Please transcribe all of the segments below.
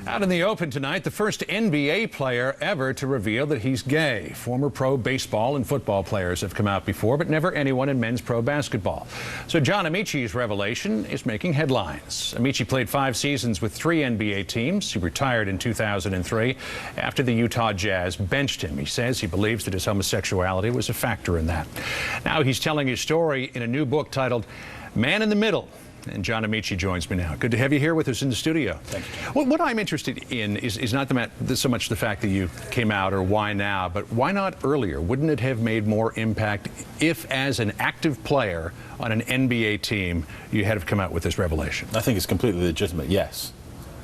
Out in the open tonight, the first NBA player ever to reveal that he's gay. Former pro baseball and football players have come out before, but never anyone in men's pro basketball. So Zahn Amaechi's revelation is making headlines. Amaechi played 5 seasons with 3 NBA teams. He retired in 2003 after the Utah Jazz benched him. He says he believes that his homosexuality was a factor in that. Now he's telling his story in a new book titled Man in the Middle. And Zahn Amaechi joins me now. Good to have you here with us in the studio. Thank you. What I'm interested in is not so much the fact that you came out or why now, but why not earlier? Wouldn't it have made more impact if, as an active player on an NBA team, you had have come out with this revelation? I think it's completely legitimate, yes.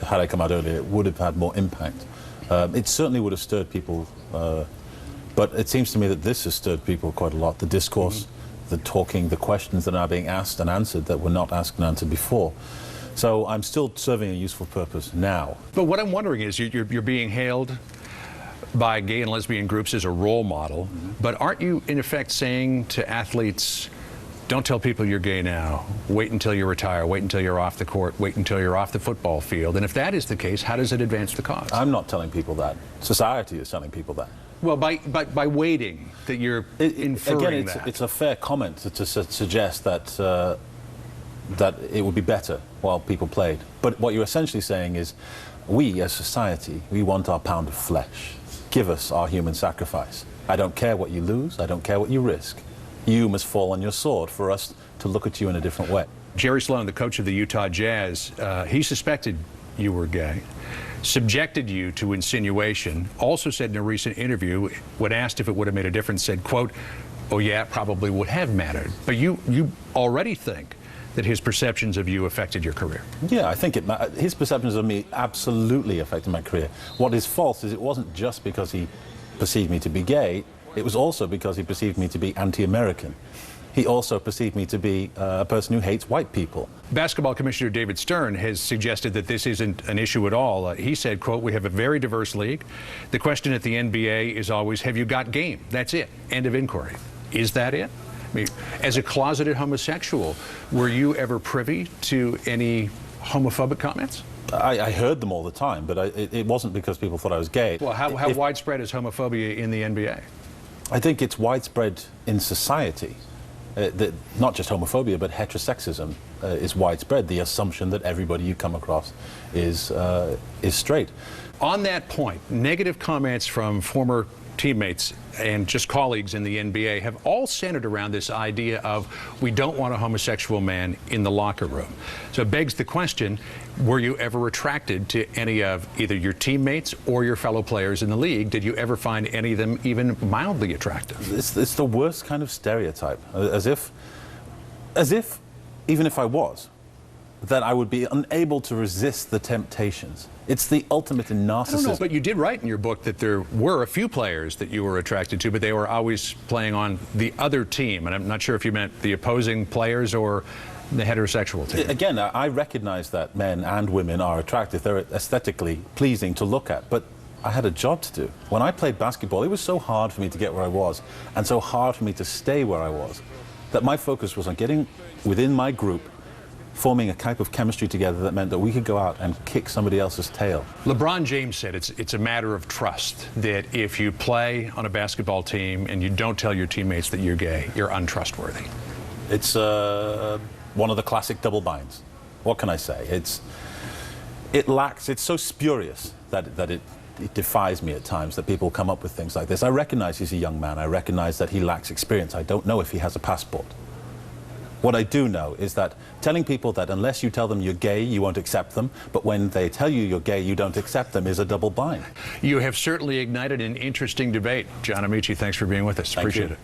Had I come out earlier, it would have had more impact. It certainly would have stirred people, but it seems to me that this has stirred people quite a lot. The discourse, the talking, the questions that are being asked and answered that were not asked and answered before. So I'm still serving a useful purpose now. But what I'm wondering is you're being hailed by gay and lesbian groups as a role model, but aren't you in effect saying to athletes, don't tell people you're gay now, wait until you retire, wait until you're off the court, wait until you're off the football field? And if that is the case, how does it advance the cause? I'm not telling people that. Society is telling people that. Well, by waiting, that you're inferring again, it's a fair comment to suggest that that it would be better while people played. But what you're essentially saying is, we as society, we want our pound of flesh. Give us our human sacrifice. I don't care what you lose. I don't care what you risk. You must fall on your sword for us to look at you in a different way. Jerry Sloan, the coach of the Utah Jazz, he suspected you were gay, subjected you to insinuation, also said in a recent interview, when asked if it would have made a difference, said, quote, oh yeah, it probably would have mattered. But you already think that his perceptions of you affected your career. Yeah, I think his perceptions of me absolutely affected my career. What is false is it wasn't just because he perceived me to be gay, it was also because he perceived me to be anti-American. He also perceived me to be a person who hates white people. Basketball Commissioner David Stern has suggested that this isn't an issue at all. He said, quote, we have a very diverse league. The question at the NBA is always, have you got game? That's it. End of inquiry. Is that it? I mean, as a closeted homosexual, were you ever privy to any homophobic comments? I heard them all the time, but it wasn't because people thought I was gay. Well, how widespread is homophobia in the NBA? I think it's widespread in society. Not just homophobia, but heterosexism is widespread. The assumption that everybody you come across is straight. On that point, negative comments from former teammates and just colleagues in the NBA have all centered around this idea of we don't want a homosexual man in the locker room. So it begs the question, were you ever attracted to any of either your teammates or your fellow players in the league? Did you ever find any of them even mildly attractive? It's the worst kind of stereotype, as if even if I was, that I would be unable to resist the temptations. It's the ultimate in narcissism. I don't know, but you did write in your book that there were a few players that you were attracted to, but they were always playing on the other team. And I'm not sure if you meant the opposing players or the heterosexual team. Again, I recognize that men and women are attractive. They're aesthetically pleasing to look at, but I had a job to do. When I played basketball, it was so hard for me to get where I was and so hard for me to stay where I was that my focus was on getting within my group, forming a type of chemistry together that meant that we could go out and kick somebody else's tail. LeBron James said it's a matter of trust, that if you play on a basketball team and you don't tell your teammates that you're gay, you're untrustworthy. It's one of the classic double binds. What can I say? It's so spurious that it defies me at times that people come up with things like this. I recognize he's a young man. I recognize that he lacks experience. I don't know if he has a passport. What I do know is that telling people that unless you tell them you're gay, you won't accept them, but when they tell you you're gay, you don't accept them, is a double bind. You have certainly ignited an interesting debate. Zahn Amaechi, thanks for being with us. Appreciate it.